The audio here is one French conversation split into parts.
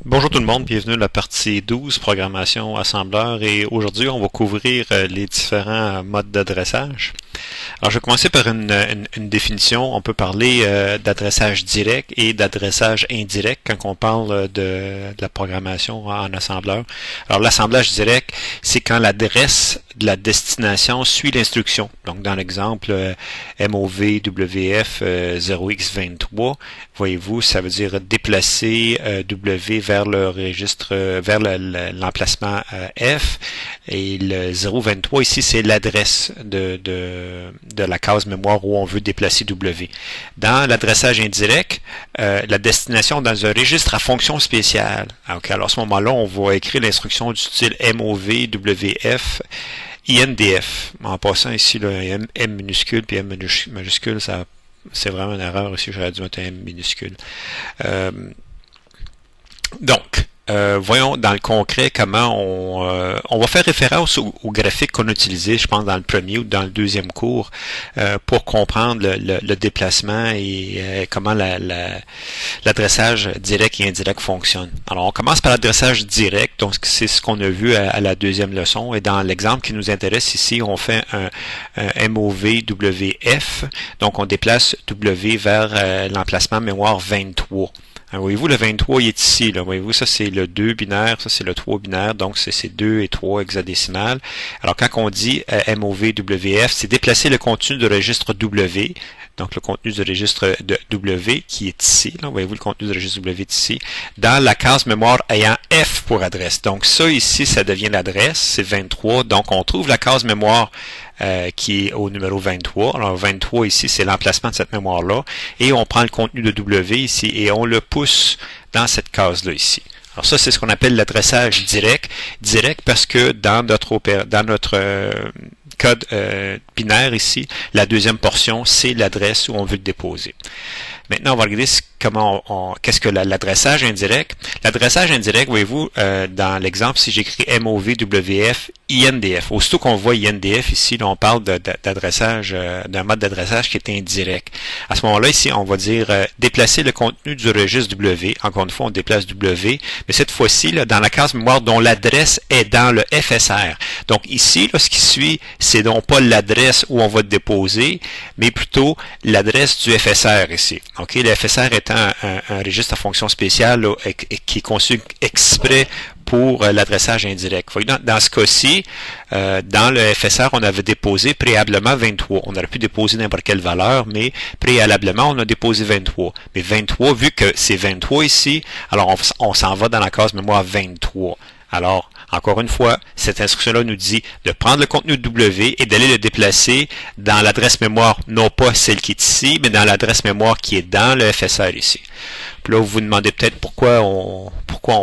Bonjour tout le monde, bienvenue à la partie 12, programmation assembleur, et aujourd'hui on va couvrir les différents modes d'adressage. Alors je vais commencer par une définition. On peut parler d'adressage direct et d'adressage indirect quand on parle de la programmation en assembleur. Alors l'assemblage direct, c'est quand l'adresse de la destination suit l'instruction. Donc dans l'exemple MOV-WF 0x23, voyez-vous, ça veut dire déplacer W vers le registre, vers l'emplacement F, et le 023 ici c'est l'adresse de la case mémoire où on veut déplacer W. Dans l'adressage indirect, la destination dans un registre à fonction spéciale. Okay, alors à ce moment-là, on va écrire l'instruction du style MOV WF INDF. En passant ici, là, M minuscule puis M majuscule, ça c'est vraiment une erreur ici, j'aurais dû mettre un M minuscule. Voyons dans le concret comment on va faire référence au graphique qu'on a utilisé, je pense, dans le premier ou dans le deuxième cours, pour comprendre le déplacement et comment l'adressage direct et indirect fonctionne. Alors, on commence par l'adressage direct, donc c'est ce qu'on a vu à la deuxième leçon, et dans l'exemple qui nous intéresse ici, on fait un MOV WF, donc on déplace W vers l'emplacement mémoire 23. Voyez-vous, le 23 il est ici. Là. Voyez-vous, ça c'est le 2 binaire, ça c'est le 3 binaire, donc c'est 2 et 3 hexadécimales. Alors quand on dit MOV-WF, c'est déplacer le contenu du registre W, donc le contenu du registre de W qui est ici, là, voyez-vous, le contenu du registre W est ici, dans la case mémoire ayant F pour adresse. Donc ça ici, ça devient l'adresse, c'est 23, donc on trouve la case mémoire qui est au numéro 23. Alors 23 ici, c'est l'emplacement de cette mémoire-là, et on prend le contenu de W ici et on le pousse dans cette case-là ici. Alors ça, c'est ce qu'on appelle l'adressage direct. Direct parce que dans notre code binaire ici, la deuxième portion, c'est l'adresse où on veut le déposer. Maintenant, on va regarder qu'est-ce que l'adressage indirect. L'adressage indirect, voyez-vous, dans l'exemple, si j'écris MOV-WF INDF, aussitôt qu'on voit INDF ici, là, on parle d'adressage, d'un mode d'adressage qui est indirect. À ce moment-là, ici, on va dire déplacer le contenu du registre W. Encore une fois, on déplace W, mais cette fois-ci, là, dans la case mémoire dont l'adresse est dans le FSR. Donc ici, là, ce qui suit, c'est non pas l'adresse où on va le déposer, mais plutôt l'adresse du FSR ici. Okay? Le FSR étant un registre à fonction spéciale là, qui est conçu exprès pour l'adressage indirect. Dans ce cas-ci, dans le FSR, on avait déposé préalablement 23. On aurait pu déposer n'importe quelle valeur, mais préalablement, on a déposé 23. Mais 23, vu que c'est 23 ici, alors on s'en va dans la case mémoire 23. Alors, encore une fois, cette instruction-là nous dit de prendre le contenu de W et d'aller le déplacer dans l'adresse mémoire, non pas celle qui est ici, mais dans l'adresse mémoire qui est dans le FSR ici. Puis là, vous vous demandez peut-être pourquoi on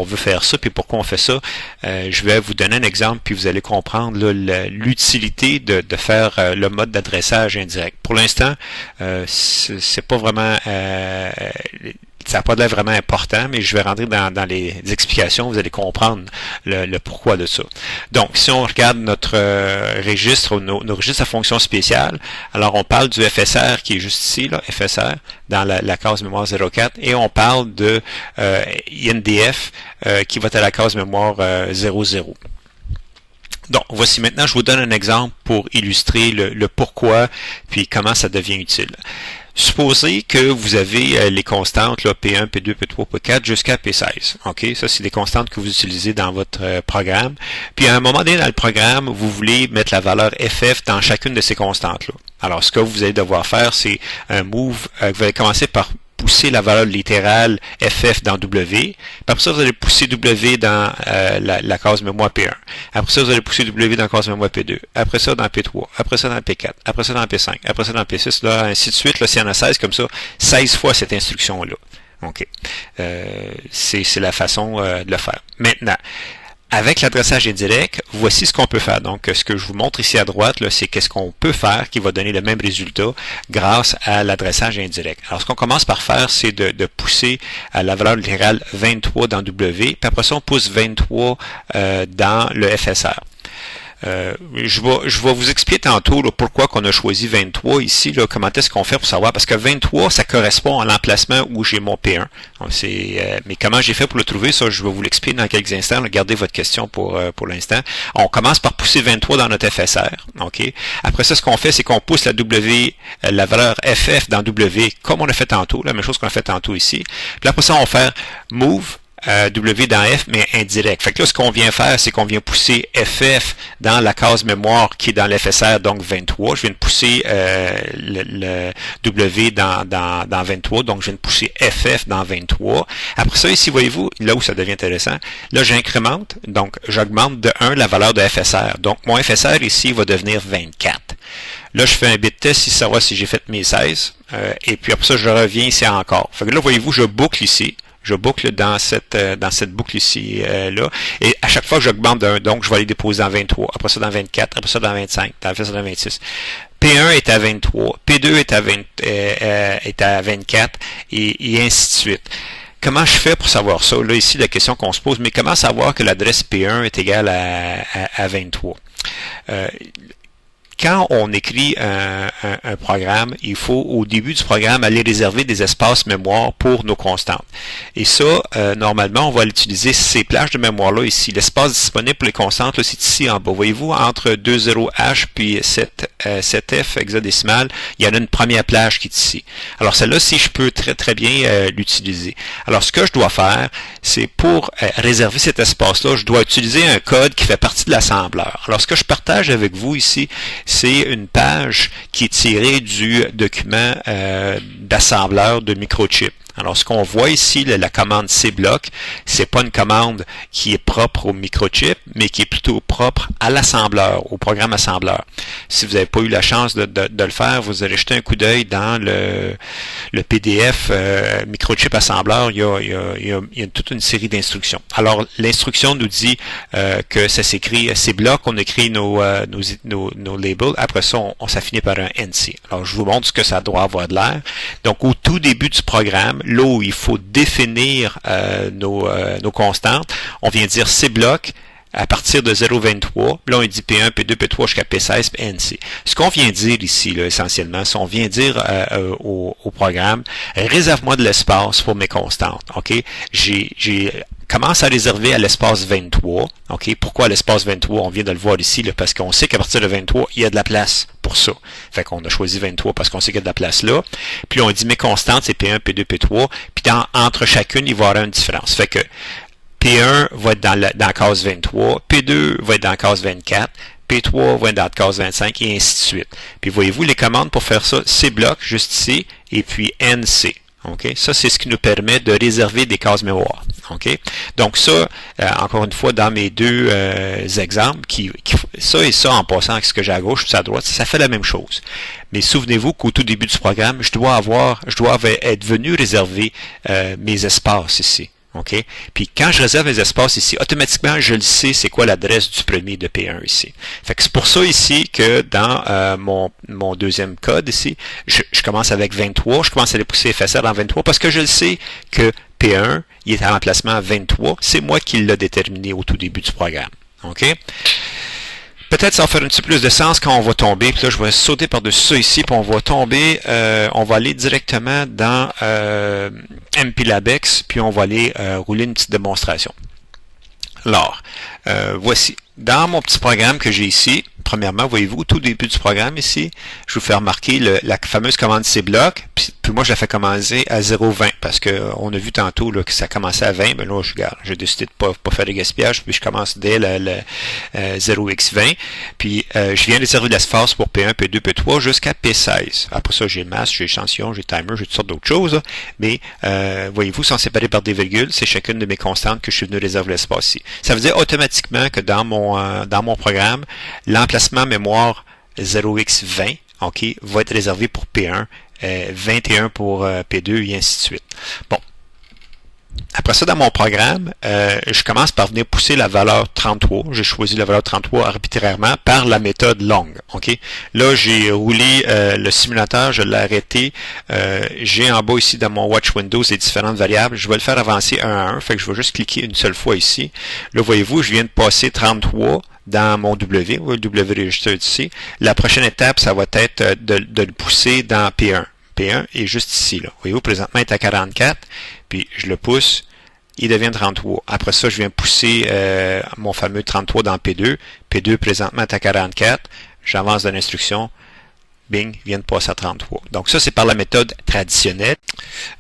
veut faire ça, puis pourquoi on fait ça. Je vais vous donner un exemple, puis vous allez comprendre l'utilité de faire le mode d'adressage indirect. Pour l'instant, c'est pas vraiment... ça n'a pas l'air vraiment important, mais je vais rentrer dans les explications, vous allez comprendre le pourquoi de ça. Donc, si on regarde notre registre, nos registres à fonction spéciale, alors on parle du FSR qui est juste ici, là, FSR, dans la case mémoire 04, et on parle de INDF qui va être à la case mémoire 00. Donc, voici maintenant, je vous donne un exemple pour illustrer le pourquoi, puis comment ça devient utile. Supposez que vous avez les constantes là, P1, P2, P3, P4 jusqu'à P16. OK? Ça, c'est des constantes que vous utilisez dans votre programme. Puis, à un moment donné dans le programme, vous voulez mettre la valeur FF dans chacune de ces constantes-là. Alors, ce que vous allez devoir faire, c'est un move. Vous allez commencer par pousser la valeur littérale FF dans W. Puis après ça, vous allez pousser W dans la case mémoire P1. Après ça, vous allez pousser W dans la case mémoire P2. Après ça, dans P3. Après ça, dans P4. Après ça, dans P5. Après ça, dans P6. Là, ainsi de suite. Là, s'il y en a 16 comme ça, 16 fois cette instruction-là. OK. C'est la façon de le faire. Maintenant, avec l'adressage indirect, voici ce qu'on peut faire. Donc, ce que je vous montre ici à droite, c'est qu'est-ce qu'on peut faire qui va donner le même résultat grâce à l'adressage indirect. Alors, ce qu'on commence par faire, c'est de pousser la valeur littérale 23 dans W, puis après ça, on pousse 23 dans le FSR. Je vais vous expliquer tantôt là, pourquoi qu'on a choisi 23 ici, là, comment est-ce qu'on fait pour savoir, parce que 23, ça correspond à l'emplacement où j'ai mon P1. Mais comment j'ai fait pour le trouver, ça, je vais vous l'expliquer dans quelques instants. Là, gardez votre question pour l'instant. On commence par pousser 23 dans notre FSR. OK? Après ça, ce qu'on fait, c'est qu'on pousse la valeur FF dans W, comme on a fait tantôt, la même chose qu'on a fait tantôt ici. Puis après ça, on va faire move W dans F, mais indirect. Fait que là, ce qu'on vient faire, c'est qu'on vient pousser FF dans la case mémoire qui est dans l'FSR, donc 23. Je viens de pousser le W dans 23, donc je viens de pousser FF dans 23. Après ça, ici, voyez-vous, là où ça devient intéressant, là, j'incrémente, donc j'augmente de 1 la valeur de FSR. Donc, mon FSR ici va devenir 24. Là, je fais un bit test ici, savoir si j'ai fait mes 16. Et puis après ça, je reviens ici encore. Fait que là, voyez-vous, je boucle ici. Je boucle dans cette boucle ici, là. Et à chaque fois que j'augmente d'un, donc je vais aller déposer dans 23, après ça dans 24, après ça dans 25, après ça dans 26. P1 est à 23, P2 est à 24, et ainsi de suite. Comment je fais pour savoir ça? Là, ici, la question qu'on se pose, mais comment savoir que l'adresse P1 est égale à 23? Quand on écrit un programme, il faut au début du programme aller réserver des espaces mémoire pour nos constantes. Et ça, normalement, on va utiliser ces plages de mémoire-là ici. L'espace disponible pour les constantes, c'est ici en bas. Voyez-vous, entre 20H puis 7F hexadécimal, il y en a une première plage qui est ici. Alors celle-là, si je peux très très bien l'utiliser. Alors ce que je dois faire, c'est pour réserver cet espace-là, je dois utiliser un code qui fait partie de l'assembleur. Alors ce que je partage avec vous ici, c'est une page qui est tirée du document d'assembleur de microchip. Alors, ce qu'on voit ici, la commande cblock, c'est pas une commande qui est propre au microchip, mais qui est plutôt propre à l'assembleur, au programme assembleur. Si vous n'avez pas eu la chance de le faire, vous allez jeter un coup d'œil dans le PDF microchip assembleur. Il y a toute une série d'instructions. Alors, l'instruction nous dit que ça s'écrit cblock, on écrit nos labels. Après ça, ça finit par un NC. Alors, je vous montre ce que ça doit avoir de l'air. Donc, au tout début du programme, là où il faut définir nos constantes, on vient dire cblock à partir de 0,23. Là, on dit P1, P2, P3 jusqu'à P16, NC. Ce qu'on vient dire ici, là, essentiellement, c'est qu'on vient dire au programme, réserve-moi de l'espace pour mes constantes. OK? Commence à réserver à l'espace 23. OK? Pourquoi l'espace 23? On vient de le voir ici, là, parce qu'on sait qu'à partir de 23, il y a de la place pour ça. Fait qu'on a choisi 23 parce qu'on sait qu'il y a de la place là. Puis on dit mes constantes, c'est P1, P2, P3. Puis entre chacune, il va y avoir une différence. Fait que P1 va être dans la case 23, P2 va être dans la case 24, P3 va être dans la case 25, et ainsi de suite. Puis voyez-vous, les commandes pour faire ça, cblock, juste ici, et puis NC. Okay? Ça, c'est ce qui nous permet de réserver des cases mémoire. Okay? Donc ça, encore une fois, dans mes deux exemples, ça et ça en passant avec ce que j'ai à gauche et à droite, ça fait la même chose. Mais souvenez-vous qu'au tout début du programme, je dois être venu réserver mes espaces ici. OK? Puis quand je réserve les espaces ici, automatiquement, je le sais c'est quoi l'adresse du premier de P1 ici. Fait que c'est pour ça ici que dans mon deuxième code ici, je commence avec 23, je commence à aller pousser FSR dans 23 parce que je le sais que P1, il est à l'emplacement à 23. C'est moi qui l'ai déterminé au tout début du programme. OK? Peut-être ça va faire un petit peu plus de sens quand on va tomber. Puis là, je vais sauter par-dessus ça ici, puis on va tomber, on va aller directement dans MPLABEX, puis on va aller rouler une petite démonstration. Alors, voici. Dans mon petit programme que j'ai ici, premièrement, voyez-vous, au tout début du programme ici, je vous fais remarquer la fameuse commande cblock, puis moi je la fais commencer à 0,20 parce qu'on a vu tantôt là, que ça commençait à 20, mais là j'ai décidé de pas faire de gaspillage, puis je commence dès le 0x20, puis je viens réserver l'espace pour P1, P2, P3 jusqu'à P16. Après ça, j'ai masse, j'ai échantillon, j'ai timer, j'ai toutes sortes d'autres choses, là, mais voyez-vous, sont séparés par des virgules, c'est chacune de mes constantes que je suis venu réserver l'espace ici. Ça veut dire automatiquement que dans mon programme, l'emplacement mémoire 0x20, OK, va être réservé pour P1, 21 pour P2 et ainsi de suite. Bon. Après ça, dans mon programme, je commence par venir pousser la valeur 33. J'ai choisi la valeur 33 arbitrairement par la méthode long. OK? Là, j'ai roulé le simulateur, je l'ai arrêté. J'ai en bas ici dans mon Watch Windows les différentes variables. Je vais le faire avancer un à un. Fait que je vais juste cliquer une seule fois ici. Là, voyez-vous, je viens de passer 33 dans mon W, ou le W register ici. La prochaine étape, ça va être de le pousser dans P1. P1 est juste ici. Là. Voyez-vous, présentement, il est à 44, puis je le pousse, il devient 33. Après ça, je viens pousser mon fameux 33 dans P2. P2, présentement, est à 44. J'avance de l'instruction. Bing, vient de passer à 33. Donc ça, c'est par la méthode traditionnelle.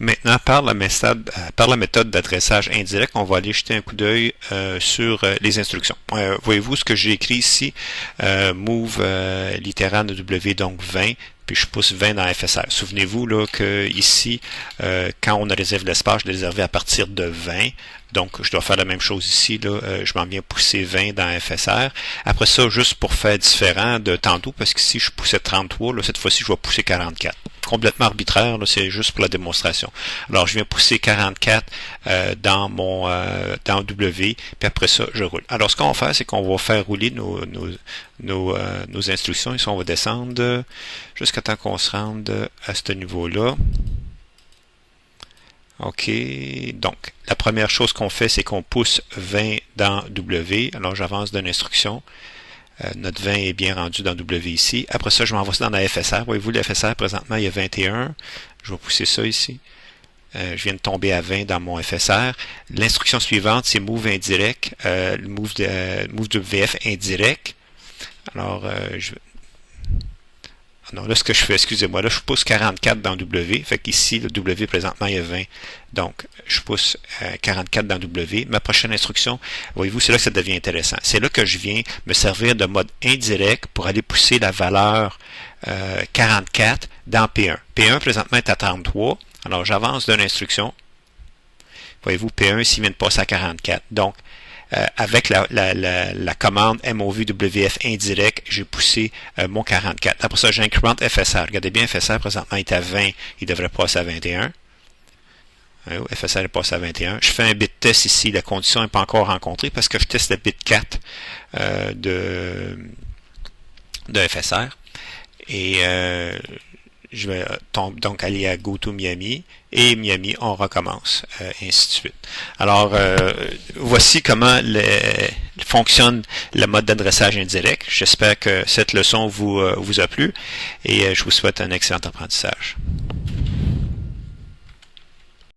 Maintenant, par la méthode d'adressage indirect, on va aller jeter un coup d'œil sur les instructions. Voyez-vous ce que j'ai écrit ici? Move littéral de W, donc 20, puis je pousse 20 dans FSR. Souvenez-vous là que ici, quand on réserve l'espace, je l'ai réservé à partir de 20. Donc, je dois faire la même chose ici. Là, je m'en viens pousser 20 dans FSR. Après ça, juste pour faire différent de tantôt, parce qu'ici, je poussais 33. Là, cette fois-ci, je vais pousser 44. Complètement arbitraire, c'est juste pour la démonstration. Alors, je viens pousser 44 dans W, puis après ça, je roule. Alors, ce qu'on va faire, c'est qu'on va faire rouler nos instructions. Ici, on va descendre jusqu'à temps qu'on se rende à ce niveau-là. OK, donc la première chose qu'on fait, c'est qu'on pousse 20 dans W. Alors j'avance d'une instruction. Notre 20 est bien rendu dans W ici. Après ça, je m'envoie ça dans la FSR. Voyez-vous, la FSR, présentement, il y a 21. Je vais pousser ça ici. Je viens de tomber à 20 dans mon FSR. L'instruction suivante, c'est move indirect, move WF indirect. Alors, non, là, ce que je fais, excusez-moi, là, je pousse 44 dans W. Fait qu'ici, le W, présentement, il y a 20. Donc, je pousse 44 dans W. Ma prochaine instruction, voyez-vous, c'est là que ça devient intéressant. C'est là que je viens me servir de mode indirect pour aller pousser la valeur 44 dans P1. P1, présentement, est à 33. Alors, j'avance d'une instruction. Voyez-vous, P1, ici, vient de passer à 44. Donc, avec la commande MOVWF indirect, j'ai poussé mon 44. Après ça, j'incrémente FSR. Regardez bien, FSR présentement est à 20, il devrait passer à 21. FSR est passé à 21. Je fais un bit test ici, la condition n'est pas encore rencontrée parce que je teste le bit 4 de FSR. Et je vais donc aller à GoToMiami et Miami, on recommence, et ainsi de suite. Alors, voici comment fonctionne le mode d'adressage indirect. J'espère que cette leçon vous a plu et je vous souhaite un excellent apprentissage.